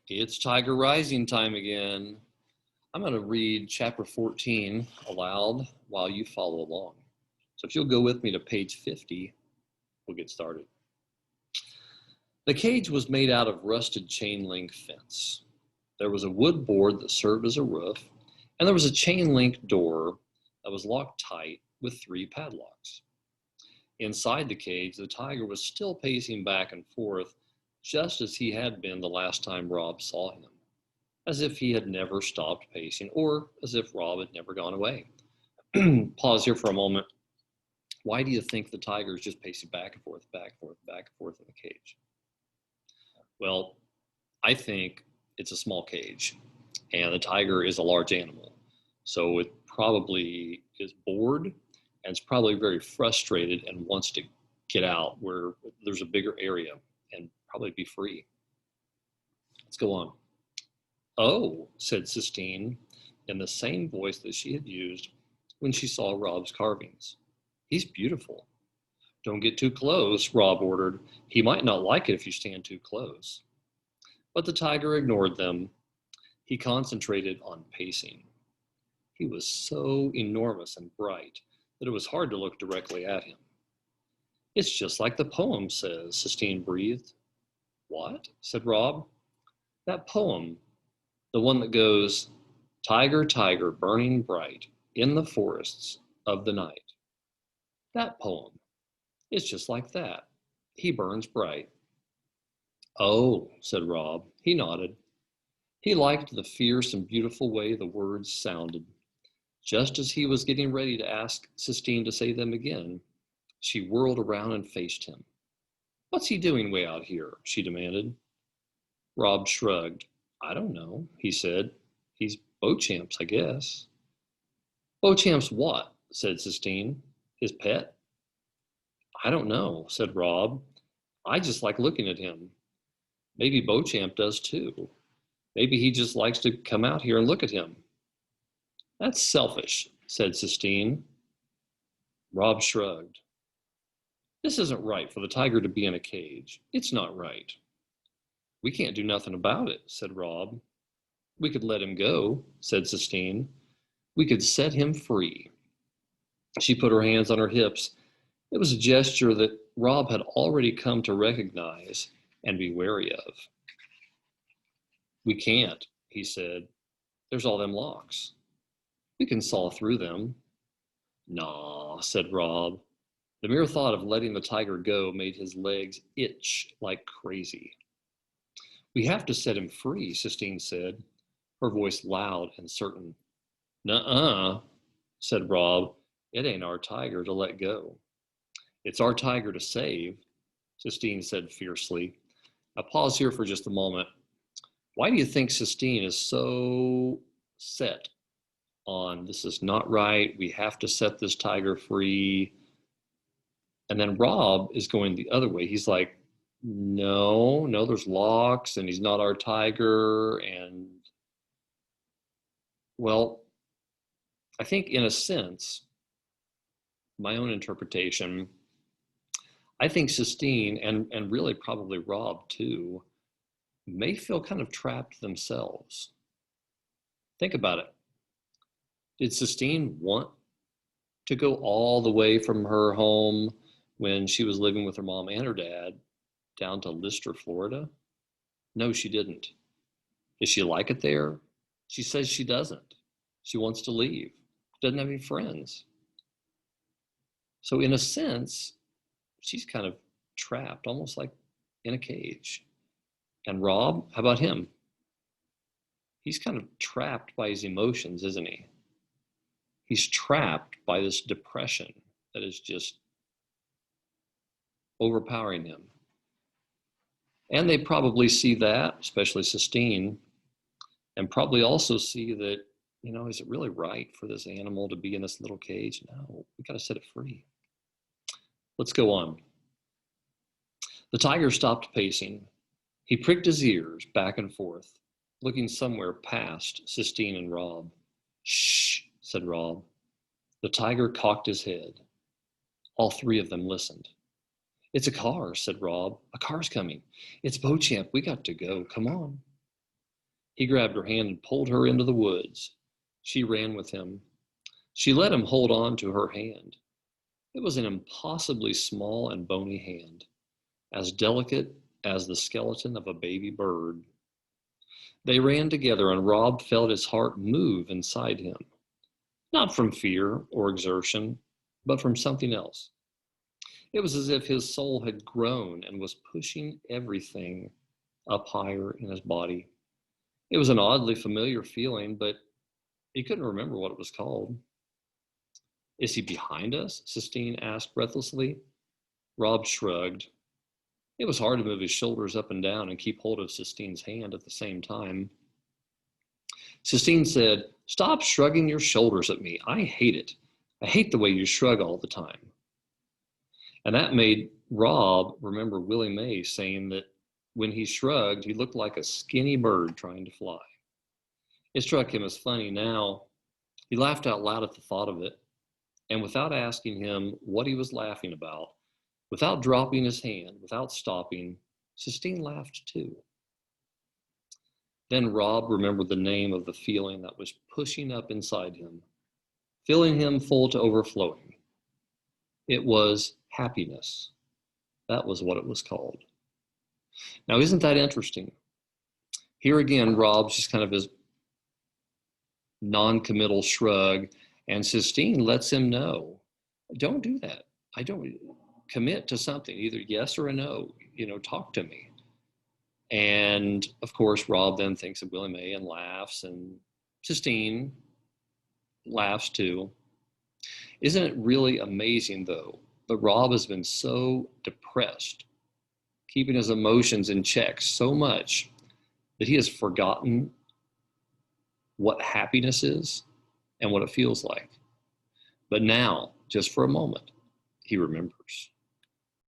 It's Tiger Rising time again. I'm going to read chapter 14 aloud while you follow along. So if you'll go with me to page 50, we'll get started. The cage was made out of rusted chain link fence. There was a wood board that served as a roof, and there was a chain link door that was locked tight with 3 padlocks. Inside the cage, the tiger was still pacing back and forth, just as he had been the last time Rob saw him, as if he had never stopped pacing, or as if Rob had never gone away. Pause here for a moment. Why do you think the tiger is just pacing back and forth, back and forth, back and forth in the cage? Well, I think it's a small cage, and the tiger is a large animal. So it probably is bored, and it's probably very frustrated and wants to get out where there's a bigger area and probably be free. Let's go on. Oh, said Sistine in the same voice that she had used when she saw Rob's carvings. He's beautiful. Don't get too close, Rob ordered. He might not like it if you stand too close. But the tiger ignored them. He concentrated on pacing. He was so enormous and bright that it was hard to look directly at him. It's just like the poem says, Sistine breathed. What? Said Rob. That poem, the one that goes, Tiger, tiger, burning bright in the forests of the night. That poem. It's just like that. He burns bright. Oh, said Rob. He nodded. He liked the fierce and beautiful way the words sounded. Just as he was getting ready to ask Sistine to say them again, she whirled around and faced him. What's he doing way out here? She demanded. Rob shrugged. I don't know, he said. He's Beauchamp's, I guess. Beauchamp's what? Said Sistine. His pet? I don't know, said Rob. I just like looking at him. Maybe Beauchamp does too. Maybe he just likes to come out here and look at him. That's selfish, said Sistine. Rob shrugged. This isn't right for the tiger to be in a cage. It's not right. We can't do nothing about it, said Rob. We could let him go, said Sistine. We could set him free. She put her hands on her hips. It was a gesture that Rob had already come to recognize and be wary of. We can't, he said. There's all them locks. We can saw through them. Nah, said Rob. The mere thought of letting the tiger go made his legs itch like crazy. We have to set him free, Sistine said, her voice loud and certain. Nuh-uh, said Rob. It ain't our tiger to let go. It's our tiger to save, Sistine said fiercely. Now pause here for just a moment. Why do you think Sistine is so set on this is not right, we have to set this tiger free? And then Rob is going the other way. He's like, no, there's locks, and he's not our tiger. And, well, I think in a sense, my own interpretation, I think Sistine, and really probably Rob too, may feel kind of trapped themselves. Think about it. Did Sistine want to go all the way from her home when she was living with her mom and her dad down to Lister, Florida? No, she didn't. Does she like it there? She says she doesn't. She wants to leave. Doesn't have any friends. So in a sense, she's kind of trapped, almost like in a cage. And Rob, how about him? He's kind of trapped by his emotions, isn't he? He's trapped by this depression that is just overpowering him. And they probably see that, especially Sistine, and probably also see that, is it really right for this animal to be in this little cage? No, we got to set it free. Let's go on. The tiger stopped pacing. He pricked his ears back and forth, looking somewhere past Sistine and Rob. Shh, said Rob. The tiger cocked his head. All 3 of them listened. It's a car, said Rob. A car's coming. It's Beauchamp. We got to go. Come on. He grabbed her hand and pulled her into the woods. She ran with him. She let him hold on to her hand. It was an impossibly small and bony hand, as delicate as the skeleton of a baby bird. They ran together, and Rob felt his heart move inside him, not from fear or exertion, but from something else. It was as if his soul had grown and was pushing everything up higher in his body. It was an oddly familiar feeling, but he couldn't remember what it was called. Is he behind us? Sistine asked breathlessly. Rob shrugged. It was hard to move his shoulders up and down and keep hold of Sistine's hand at the same time. Sistine said, "Stop shrugging your shoulders at me. I hate it. I hate the way you shrug all the time." And that made Rob remember Willie Mae saying that when he shrugged, he looked like a skinny bird trying to fly. It struck him as funny now. He laughed out loud at the thought of it. And without asking him what he was laughing about, without dropping his hand, without stopping, Sistine laughed too. Then Rob remembered the name of the feeling that was pushing up inside him, filling him full to overflowing. It was happiness. That was what it was called. Now, isn't that interesting? Here again, Rob's just kind of his non-committal shrug, and Sistine lets him know, don't do that. I don't commit to something, either yes or a no, talk to me. And of course, Rob then thinks of Willie Mae and laughs, and Sistine laughs too. Isn't it really amazing, though, that Rob has been so depressed, keeping his emotions in check so much that he has forgotten what happiness is and what it feels like. But now, just for a moment, he remembers.